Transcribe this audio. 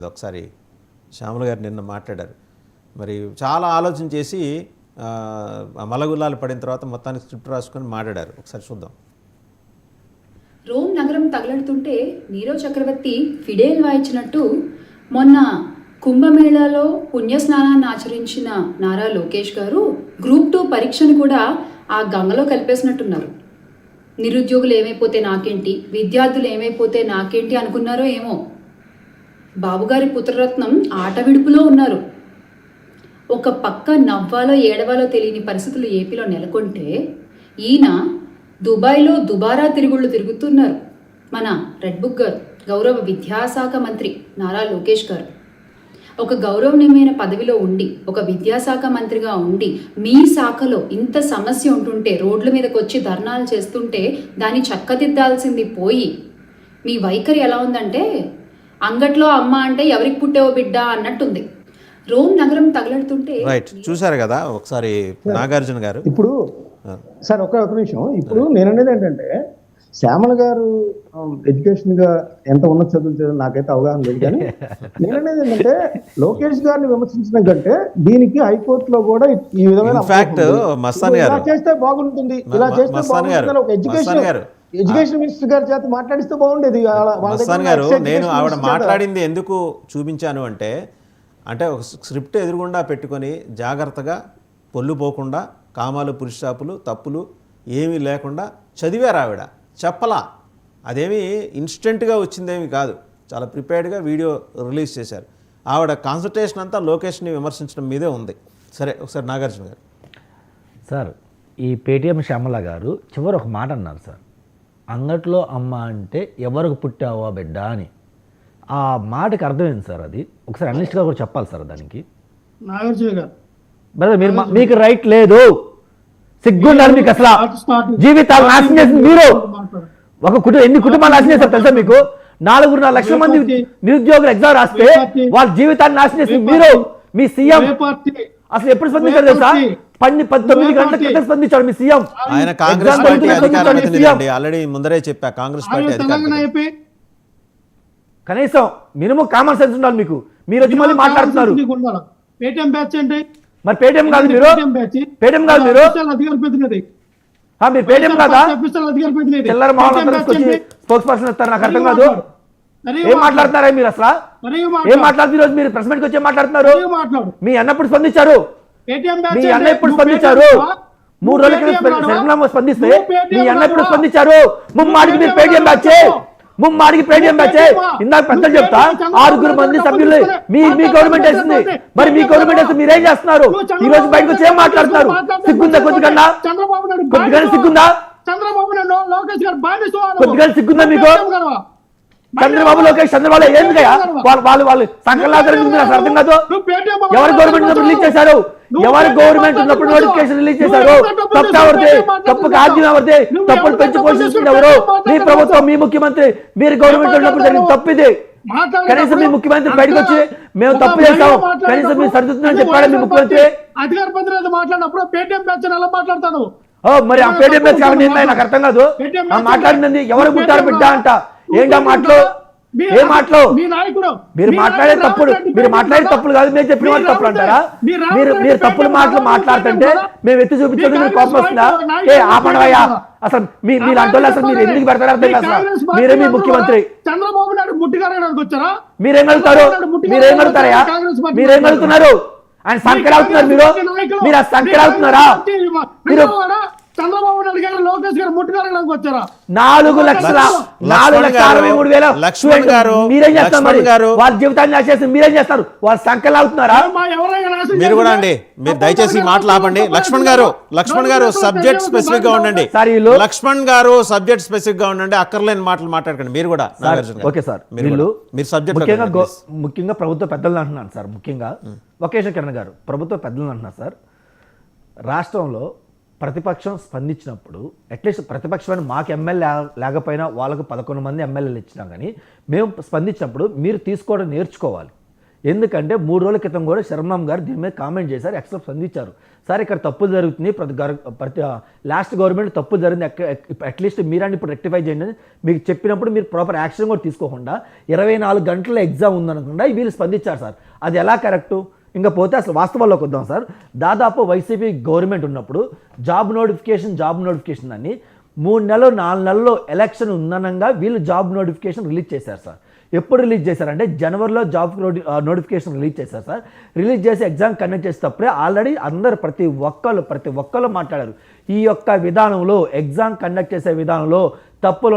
ఒకసారి శ్యామల గారు నిన్న మాట్లాడారు. మరి చాలా ఆలోచన చేసి మలగుల్లాలు పడిన తర్వాత మొత్తానికి స్క్రిప్ట్ రాసుకొని మాట్లాడారు. ఒకసారి చూద్దాం. రోమ్ నగరం తగలడుతుంటే నీరవ్ చక్రవర్తి ఫిడేల్ వాయించినట్టు మొన్న కుంభమేళాలో పుణ్యస్నానాన్ని ఆచరించిన నారా లోకేష్ గారు గ్రూప్ 2 పరీక్షను కూడా ఆ గంగలో కలిపేసినట్టున్నారు. నిరుద్యోగులు ఏమైపోతే నాకేంటి, విద్యార్థులు ఏమైపోతే నాకేంటి అనుకున్నారో ఏమో. బాబుగారి పుత్రరత్నం ఆట విడుపులో ఉన్నారు. ఒక పక్క నవ్వాలో ఏడవాలో తెలియని పరిస్థితులు ఏపీలో నెలకొంటే ఈయన దుబాయ్లో దుబారా తిరుగుళ్ళు తిరుగుతున్నారు. మన రెడ్ బుక్ గారు, గౌరవ విద్యాశాఖ మంత్రి నారా లోకేష్ గారు ఒక గౌరవనీయమైన పదవిలో ఉండి, ఒక విద్యాశాఖ మంత్రిగా ఉండి, మీ శాఖలో ఇంత సమస్య ఉంటుంటే రోడ్ల మీదకి వచ్చి ధర్నాలు చేస్తుంటే దాన్ని చక్కదిద్దాల్సింది పోయి మీ వైఖరి ఎలా ఉందంటే అంగట్లో అమ్మ అంటే ఎవరికి పుట్టేవో బిడ్డ అన్నట్టుంది. రోమ్ నగరం తగలడుతుంటే రైట్ చూశారు కదా ఒకసారి నాగార్జున గారు. ఇప్పుడు సార్ ఒక నిమిషం, ఇప్పుడు నేను అనేది ఏంటంటే శ్యామల గారు ఎడ్యుకేషన్ గా ఎంత ఉన్నత చదువులు నాకైతే అవగాహన లేదు, కానీ నేను అనేది ఏంటంటే లోకేష్ గారిని విమర్శించడం కంటే దీనికి హైకోర్టులో కూడా ఈ విధమైన ఇలా చేస్తే బాగుంటుంది, ఇలా చేస్తే బాగుంటుంది ఒక ఎడ్యుకేషన్ మినిస్టర్ గారి చేత మాట్లాడిస్తే బాగుండేది. గారు నేను ఆవిడ మాట్లాడింది ఎందుకు చూపించాను అంటే ఒక స్క్రిప్ట్ ఎదురుగుండా పెట్టుకొని జాగ్రత్తగా పొల్లు పోకుండా కామాలు పురుషాపులు తప్పులు ఏమీ లేకుండా చదివారు ఆవిడ. చెప్పలా, అదేమీ ఇన్స్టెంట్గా వచ్చిందేమీ కాదు, చాలా ప్రిపేర్డ్గా వీడియో రిలీజ్ చేశారు. ఆవిడ కాన్సన్ట్రేషన్ అంతా లోకేష్ని విమర్శించడం మీదే ఉంది. సరే ఒకసారి నాగార్జున గారు. సార్ ఈ పేటీఎం శ్యామల గారు చివరి ఒక మాట అన్నారు సార్, అంగట్లో అమ్మ అంటే ఎవరికి పుట్టావా బిడ్డ అని. ఆ మాటకి అర్థమైంది సార్, అది ఒకసారి అనలిస్ట్గా కూడా చెప్పాలి సార్ దానికి. నాగార్జున గారు బ్రదర్ మీరు మీకు రైట్ లేదు, సిగ్గుండాలి మీకు. అసలు జీవితాలు నాశనం చేసింది మీరు. ఎన్ని కుటుంబాలు నాశనం చేస్తారు తెలుసా మీకు? 4.5 లక్షల మంది నిరుద్యోగులు ఎగ్జామ్ రాస్తే వాళ్ళ జీవితాన్ని నాశనం చేసింది మీరు. మీ సీఎం అసలు ఎప్పుడు స్పందించారు తెలుసా? 19 గంటల క్రితం స్పందించాడు మీ సీఎం. ఆయన కాంగ్రెస్ పార్టీ ఆల్రెడీ ముందరే చెప్పా, కాంగ్రెస్ పార్టీ కనీసం మినిమం కామన్ సెన్స్ ఉండాలి మీకు. మీరు వచ్చి మళ్ళీ మాట్లాడుతున్నారు. మరి పేటీఎం కాదు మీరు, పేటీఎం కాదు మీరు, మీరు పేటీఎం కాదా? చిల్లర మోహన్ స్పోక్స్ పర్సన్ ఇస్తారు, నాకు అర్థం కాదు. ఏం మాట్లాడుతున్నారా మీరు? అసలు ఏం మాట్లాడుతున్నారు? మీరు ప్రెస్ మీట్కి వచ్చి మాట్లాడుతున్నారు. మీ అన్న ఎప్పుడు స్పందించారు? మీ అన్న ఎప్పుడు స్పందించారు? 3 రోజుల క్రితం స్పందిస్తే మీ అన్న ఎప్పుడు స్పందించారు? ముమ్మాడికి మీరు పేటీఎం బ్యాచ్, ముమ్మాడికి పేటీఎం బ్యాచ్. ఇందాక పెద్దలు చెప్తా 6 మంది సభ్యులు మీ గవర్నమెంట్ వేసింది. మరి మీ గవర్నమెంట్ వేస్తే మీరేం చేస్తున్నారు? ఈ రోజు బయటకు వచ్చి ఏం మాట్లాడుతున్నారు? సిగ్గుందా? కొద్దిగా సిగ్గుందా? కొద్దిగా సిగ్గుందా మీకు? చంద్రబాబు లోకేష్ చంద్రబాబు ఏందుకయ్యా వాళ్ళు సంకల్లాదరూ అర్థం కాదు. ఎవరి గవర్నమెంట్ రిలీజ్ చేశారు? ఎవరి గవర్నమెంట్ ఉన్నప్పుడు నోటిఫికేషన్ రిలీజ్ చేశారు? తప్పు ఎవరిది? తప్పు కాద్యం ఎవరిది? తప్పులు పెంచి పోషిస్తుంది ఎవరు? మీ ప్రభుత్వం, మీ ముఖ్యమంత్రి. మీరు గవర్నమెంట్ ఉన్నప్పుడు జరిగిన తప్పు ఇది. కనీసం మీ ముఖ్యమంత్రి బయటకు వచ్చి మేము తప్పు చేస్తాం, కనీసం మీరు సరిదిద్దుతుందని చెప్పాడు మీ ముఖ్యమంత్రి. అధికార ప్రతినిధి మాట్లాడినప్పుడు పేటీఎం బ్యాచ్ ఎలా మాట్లాడతాను? మరి ఆ పేటీఎం బ్యాచ్ కాబట్టి నాకు అర్థం కాదు. మాట్లాడింది ఎవరు పుట్టారు బిడ్డ అంట. ఏంటా మాటలు? ఏ మాటలు? మీరు మాట్లాడే తప్పుడు, మీరు మాట్లాడే తప్పులు కాదు, మేము చెప్పిన వాళ్ళు తప్పులు అంటారా? మీరు తప్పులు మాటలు మాట్లాడుతుంటే మేము ఎత్తి చూపించడం మీరు కోపం వస్తుందా? ఆపడవయ్యా. అసలు మీలాంటి వాళ్ళు అసలు మీరు ఎందుకు పెడతారు అర్థం కాదు. మీరే మీ ముఖ్యమంత్రి. చంద్రబాబు నాయుడు ముట్టిగారడానికి వచ్చారా? మీరేం అడుగుతారు? మీరేం అడుగుతారయ్యా? మీరేం అడుగుతున్నారు? ఆయన సంఖ్యలు అవుతున్నారు. మీరు ఆ సంఖ్యలు అవుతున్నారా? మీరు చంద్రబాబు నాయుడు గారు లోకేష్ గారు ముట్టుగారడానికి వచ్చారా? 4,63,000 లక్ష్మణ్ గారు మీరేం చేస్తారు? మరి వాళ్ళ జీవితాన్ని నాశనం మీరేం చేస్తారు? వాళ్ళ సంఖ్యలు అవుతున్నారా? మీరు కూడా అండి, మీరు దయచేసి మాటలు ఆపండి. లక్ష్మణ్ గారు సబ్జెక్ట్ స్పెసిఫిక్ గా ఉండండి. లక్ష్మణ్ గారు సబ్జెక్ట్ స్పెసిఫిక్ గా ఉండండి, అక్కర్లేని మాటలు మాట్లాడకండి. మీరు కూడా ఓకే సార్. మీరు సబ్జెక్ట్ ముఖ్యంగా ప్రభుత్వ పెద్దలు అంటున్నాను సార్. ముఖ్యంగా లోకేష్ కిరణ్ గారు ప్రభుత్వ పెద్దలు అంటున్నారు సార్. రాష్ట్రంలో ప్రతిపక్షం స్పందించినప్పుడు అట్లీస్ట్ ప్రతిపక్షమైన మాకు ఎమ్మెల్యే లేకపోయినా వాళ్ళకు 11 మంది ఎమ్మెల్యేలు ఇచ్చినా కానీ మేము స్పందించినప్పుడు మీరు తీసుకోవడం నేర్చుకోవాలి. ఎందుకంటే 3 రోజుల క్రితం కూడా శర్మం గారు దీని మీద కామెంట్ చేశారు, ఎక్స్ట్రా స్పందించారు. సార్ ఇక్కడ తప్పులు జరుగుతుంది, ప్రతి లాస్ట్ గవర్నమెంట్ తప్పు జరిగింది, అట్లీస్ట్ మీరని ఇప్పుడు రెక్టిఫై చేయండి అని మీకు చెప్పినప్పుడు మీరు ప్రాపర్ యాక్షన్ కూడా తీసుకోకుండా 24 గంటల ఎగ్జామ్ ఉందనకుండా వీళ్ళు స్పందించారు సార్. అది ఎలా కరెక్టు? ఇంకా పోతే అసలు వాస్తవాల్లోకి వద్దాం సార్. దాదాపు వైసీపీ గవర్నమెంట్ ఉన్నప్పుడు జాబ్ నోటిఫికేషన్ అని 3 నెలలు 4 నెలల్లో ఎలక్షన్ ఉందనంగా వీళ్ళు జాబ్ నోటిఫికేషన్ రిలీజ్ చేశారు సార్. ఎప్పుడు రిలీజ్ చేశారంటే జనవరిలో జాబ్ నోటిఫికేషన్ రిలీజ్ చేశారు సార్. రిలీజ్ చేసి ఎగ్జామ్ కండక్ట్ చేసేటప్పుడే ఆల్రెడీ అందరు ప్రతి ఒక్కళ్ళు మాట్లాడారు, ఈ యొక్క విధానంలో ఎగ్జామ్ కండక్ట్ చేసే విధానంలో తప్పులు